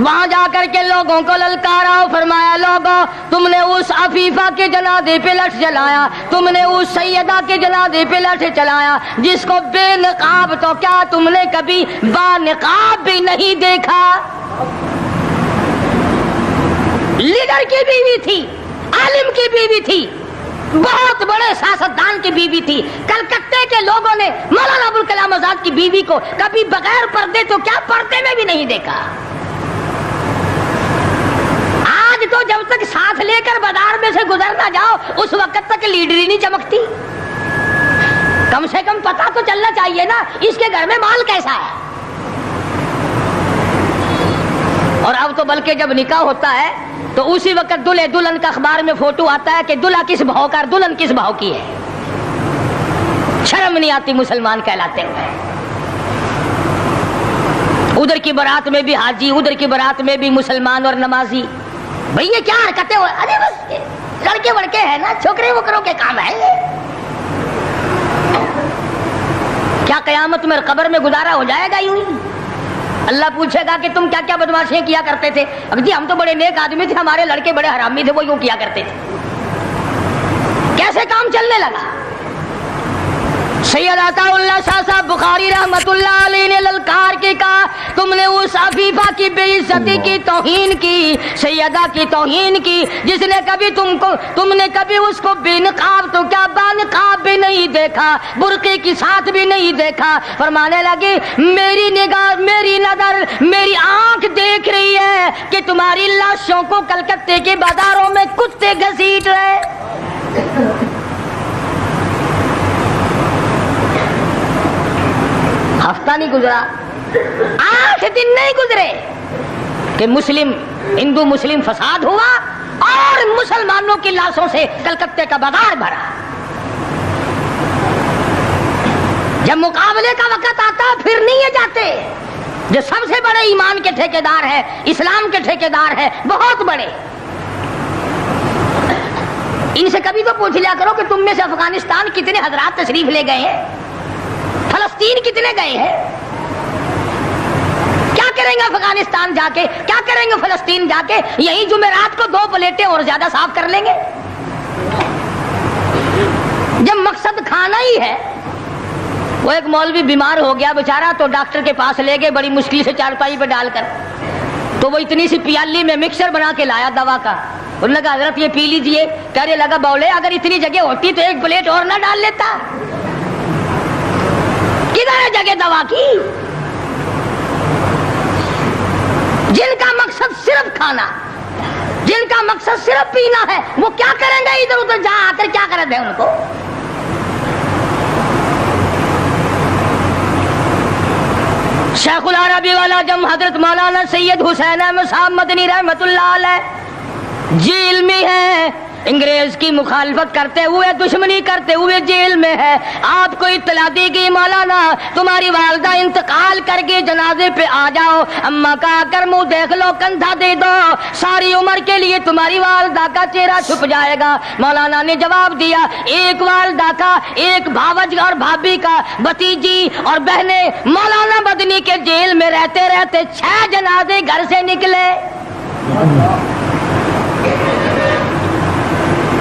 وہاں جا کر کے لوگوں کو للکارا، فرمایا لوگوں تم نے اس عفیفہ کے جنازے پہ لٹھ جلایا، تم نے اس سیدہ کے جنازے پہ لٹھ چلایا جس کو بے نقاب تو کیا تم نے کبھی با نقاب بھی نہیں دیکھا۔ لیڈر کی بیوی تھی، عالم کی بیوی تھی، بہت بڑے سیاستدان کی بیوی تھی۔ کلکتے کے لوگوں نے مولانا ابوالکلام آزاد کی بیوی کو کبھی بغیر پردے تو کیا پردے میں بھی نہیں دیکھا۔ آج تو جب تک ساتھ لے کر بازار میں سے گزر نہ جاؤ اس وقت تک لیڈری نہیں چمکتی۔ کم سے کم پتا تو چلنا چاہیے نا اس کے گھر میں مال کیسا ہے۔ اور اب تو بلکہ جب نکاح ہوتا ہے تو اسی وقت دلہے دلہن کا اخبار میں فوٹو آتا ہے کہ دلہا کس بھاؤ کا دلہن کس بھاؤ کی ہے۔ شرم نہیں آتی مسلمان کہلاتے ہوئے۔ ادھر کی بارات میں بھی حاجی، ادھر کی بارات میں بھی مسلمان اور نمازی۔ بھئی یہ کیا حرکتیں ہو، ارے بس لڑکے وڑکے ہیں نا، چھوکرے وکروں کے کام ہے یہ۔ کیا قیامت میں قبر میں گزارا ہو جائے گا یوں ہی؟ اللہ پوچھے گا کہ تم کیا کیا بدماشیاں کیا کرتے تھے؟ جی ہم تو بڑے نیک آدمی تھے، ہمارے لڑکے بڑے حرامی تھے، وہ یوں کیا کرتے تھے۔ کیسے کام چلنے لگا؟ سید عطا اللہ شاہ صاحب بخاری رحمت اللہ علیہ نے للکار کے کہا تم نے اس عفیفہ کی بے عزتی کی، توہین کی، سیدہ کی توہین کی جس نے کبھی تم نے کبھی اس کو بے نقاب تو کیا با نقاب بھی نہیں دیکھا، برقعے کے ساتھ بھی نہیں دیکھا۔ فرمانے لگے میری نگاہ، میری نظر، میری آنکھ دیکھ رہی ہے کہ تمہاری لاشوں کو کلکتے کے بازاروں میں کتے گھسیٹ رہے۔ ہفتہ نہیں گزرا، 8 دن نہیں گزرے کہ ہندو مسلم فساد ہوا اور مسلمانوں کی لاشوں سے کلکتے کا بازار بھرا۔ جب مقابلے کا وقت آتا پھر نہیں یہ جاتے۔ جو سب سے بڑے ایمان کے ٹھیکیدار ہے، اسلام کے ٹھیکیدار ہے، بہت بڑے، ان سے کبھی تو پوچھ لیا کرو کہ تم میں سے افغانستان کتنے حضرات تشریف لے گئے ہیں، فلسطین کتنے گئے ہیں، کیا کریں گے افغانستان جا کے، کیا کریں گے فلسطین جا کے؟ یہی جمعرات کو 2 پلیٹیں اور زیادہ صاف کر لیں گے۔ جب مقصد کھانا ہی ہے۔ وہ ایک مولوی بیمار ہو گیا بیچارہ، تو ڈاکٹر کے پاس لے گئے بڑی مشکل سے چارپائی پہ ڈال کر، تو وہ اتنی سی پیالی میں مکسر بنا کے لایا دوا کا۔ انہوں نے کہا حضرت یہ پی لیجئے۔ کہنے لگا بولے اگر اتنی جگہ ہوتی تو 1 پلیٹ اور نہ ڈال لیتا، کدھر ہے جگہ دوا کی؟ جن کا مقصد صرف کھانا، جن کا مقصد صرف پینا ہے، وہ کیا کریں گے ادھر ادھر جا آ کر؟ کیا کریں ان کو؟ شیخ العربی والا جم حضرت مولانا سید حسین احمد صاحب مدنی رحمت اللہ علیہ جیل میں ہے، انگریز کی مخالفت کرتے ہوئے، دشمنی کرتے ہوئے جیل میں ہے۔ آپ کو اطلاع دی گئی مولانا تمہاری والدہ انتقال کر کے جنازے پہ آ جاؤ، اماں کا آ کر منہ دیکھ لو، کندھا دے دو، ساری عمر کے لیے تمہاری والدہ کا چہرہ چھپ جائے گا۔ مولانا نے جواب دیا ایک والدہ کا، ایک بھاوج اور بھابھی کا، بھتیجی اور بہنیں مولانا مدنی کے جیل میں رہتے رہتے 6 جنازے گھر سے نکلے،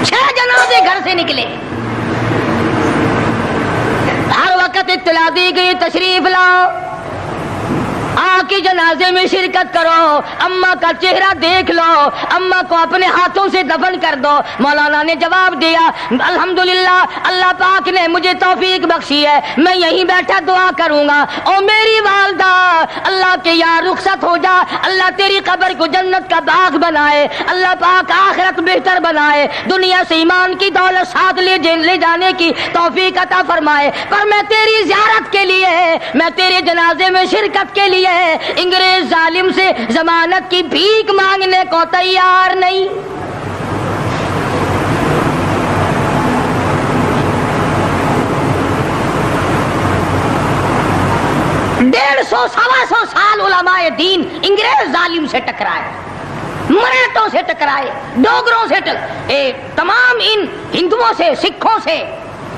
6 جنازے گھر سے نکلے۔ ہر وقت اطلاع دی گئی تشریف لاؤ، آ کے جنازے میں شرکت کرو، اماں کا چہرہ دیکھ لو، اماں کو اپنے ہاتھوں سے دفن کر دو۔ مولانا نے جواب دیا الحمدللہ اللہ پاک نے مجھے توفیق بخشی ہے، میں یہیں بیٹھا دعا کروں گا، او میری والدہ اللہ کے یہاں رخصت ہو جا، اللہ تیری قبر کو جنت کا باغ بنائے، اللہ پاک آخرت بہتر بنائے، دنیا سے ایمان کی دولت ساتھ لے جانے کی توفیق عطا فرمائے۔ پر میں تیری زیارت کے لیے، میں تیرے جنازے میں شرکت کے لیے انگریز ظالم سے ضمانت کی بھیک مانگنے کو تیار نہیں۔ ڈیڑھ سو 125 سال علماء دین انگریز ظالم سے ٹکرائے، مراٹھوں سے ٹکرائے، ڈوگروں سے تمام ان ہندوؤں سے، سکھوں سے،